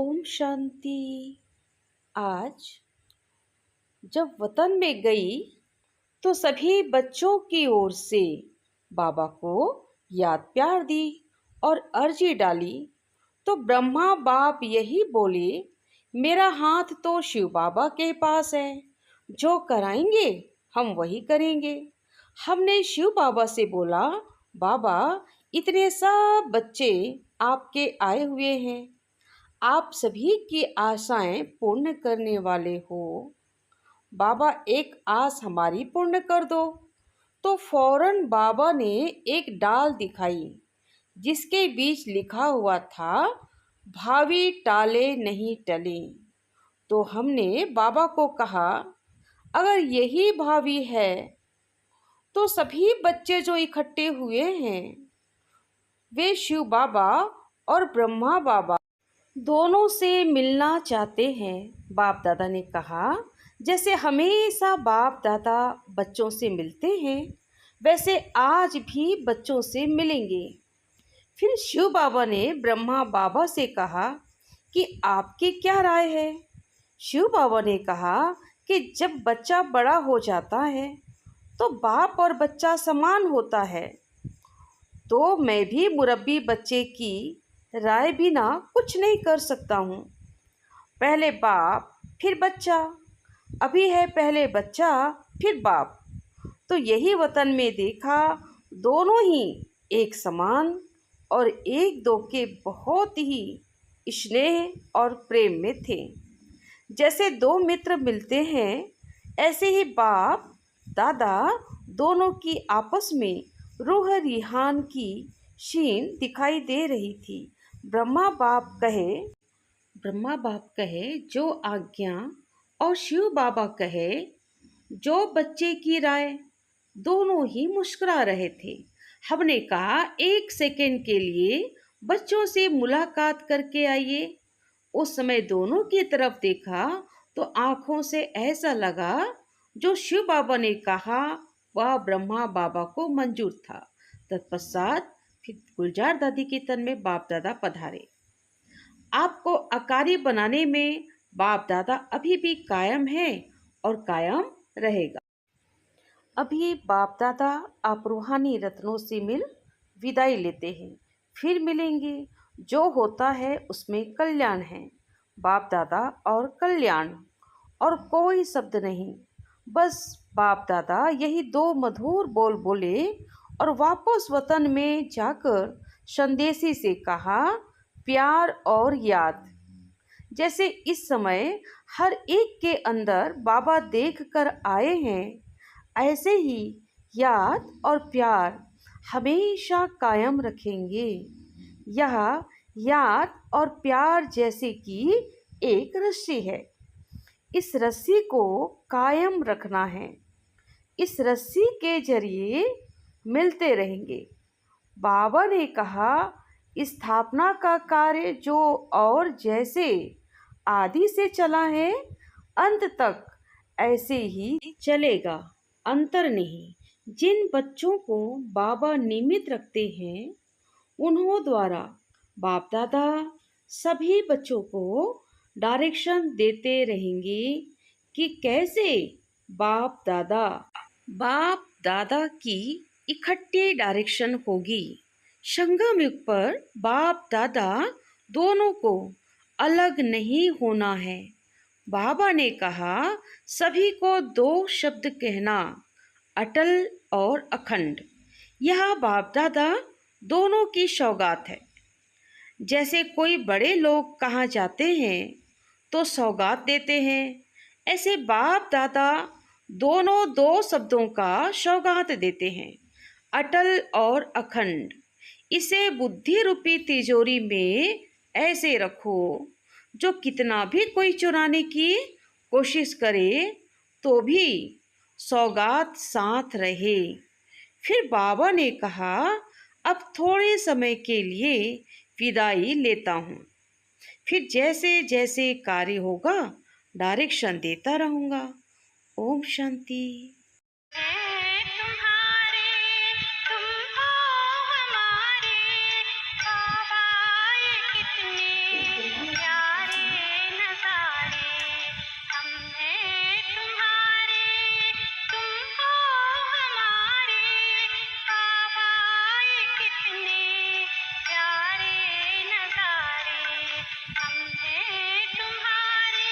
ओम शांति। आज जब वतन में गई तो सभी बच्चों की ओर से बाबा को याद प्यार दी और अर्जी डाली। तो ब्रह्मा बाप यही बोले, मेरा हाथ तो शिव बाबा के पास है, जो कराएंगे हम वही करेंगे। हमने शिव बाबा से बोला, बाबा इतने सब बच्चे आपके आए हुए हैं, आप सभी की आशाएं पूर्ण करने वाले हो, बाबा एक आस हमारी पूर्ण कर दो। तो फौरन बाबा ने एक डाल दिखाई जिसके बीच लिखा हुआ था, भावी टाले नहीं टले। तो हमने बाबा को कहा, अगर यही भावी है तो सभी बच्चे जो इकट्ठे हुए हैं वे शिव बाबा और ब्रह्मा बाबा दोनों से मिलना चाहते हैं। बाप दादा ने कहा, जैसे हमेशा बाप दादा बच्चों से मिलते हैं वैसे आज भी बच्चों से मिलेंगे। फिर शिव बाबा ने ब्रह्मा बाबा से कहा कि आपकी क्या राय है। शिव बाबा ने कहा कि जब बच्चा बड़ा हो जाता है तो बाप और बच्चा समान होता है, तो मैं भी मुरब्बी बच्चे की राय बिना कुछ नहीं कर सकता हूँ। पहले बाप फिर बच्चा, अभी है पहले बच्चा फिर बाप। तो यही वतन में देखा, दोनों ही एक समान और एक दो के बहुत ही स्नेह और प्रेम में थे। जैसे दो मित्र मिलते हैं ऐसे ही बाप दादा दोनों की आपस में रूह रिहान की शीन दिखाई दे रही थी। ब्रह्मा बाप कहे जो आज्ञा और शिव बाबा कहे जो बच्चे की राय, दोनों ही मुस्कुरा रहे थे। हमने कहा, एक सेकंड के लिए बच्चों से मुलाकात करके आइए। उस समय दोनों की तरफ देखा तो आंखों से ऐसा लगा जो शिव बाबा ने कहा वह ब्रह्मा बाबा को मंजूर था। तत्पश्चात फिर गुलजार दादी के तन में बाप दादा पधारे। आपको अकारी बनाने में बाप दादा अभी भी कायम है और कायम रहेगा। अभी बाप दादा आप रूहानी रत्नों से मिल विदाई लेते हैं, फिर मिलेंगे। जो होता है उसमें कल्याण है। बाप दादा और कल्याण और कोई शब्द नहीं, बस बाप दादा यही दो मधुर बोल बोले और वापस वतन में जाकर संदेशी से कहा, प्यार और याद। जैसे इस समय हर एक के अंदर बाबा देख कर आए हैं, ऐसे ही याद और प्यार हमेशा कायम रखेंगे। यह याद और प्यार जैसे कि एक रस्सी है, इस रस्सी को कायम रखना है। इस रस्सी के जरिए मिलते रहेंगे। बाबा ने कहा, स्थापना का कार्य जो और जैसे आदि से चला है अंत तक ऐसे ही चलेगा, अंतर नहीं। जिन बच्चों को बाबा निमित्त रखते हैं उन्हों द्वारा बाप दादा सभी बच्चों को डायरेक्शन देते रहेंगे कि कैसे बाप दादा की इकट्ठी डायरेक्शन होगी। संगम युग पर बाप दादा दोनों को अलग नहीं होना है। बाबा ने कहा, सभी को दो शब्द कहना, अटल और अखंड। यह बाप दादा दोनों की सौगात है। जैसे कोई बड़े लोग कहाँ जाते हैं तो सौगात देते हैं, ऐसे बाप दादा दोनों दो शब्दों का सौगात देते हैं, अटल और अखंड। इसे बुद्धि रूपी तिजोरी में ऐसे रखो, जो कितना भी कोई चुराने की कोशिश करे तो भी सौगात साथ रहे। फिर बाबा ने कहा, अब थोड़े समय के लिए विदाई लेता हूँ, फिर जैसे जैसे कार्य होगा डायरेक्शन देता रहूँगा। ओम शांति।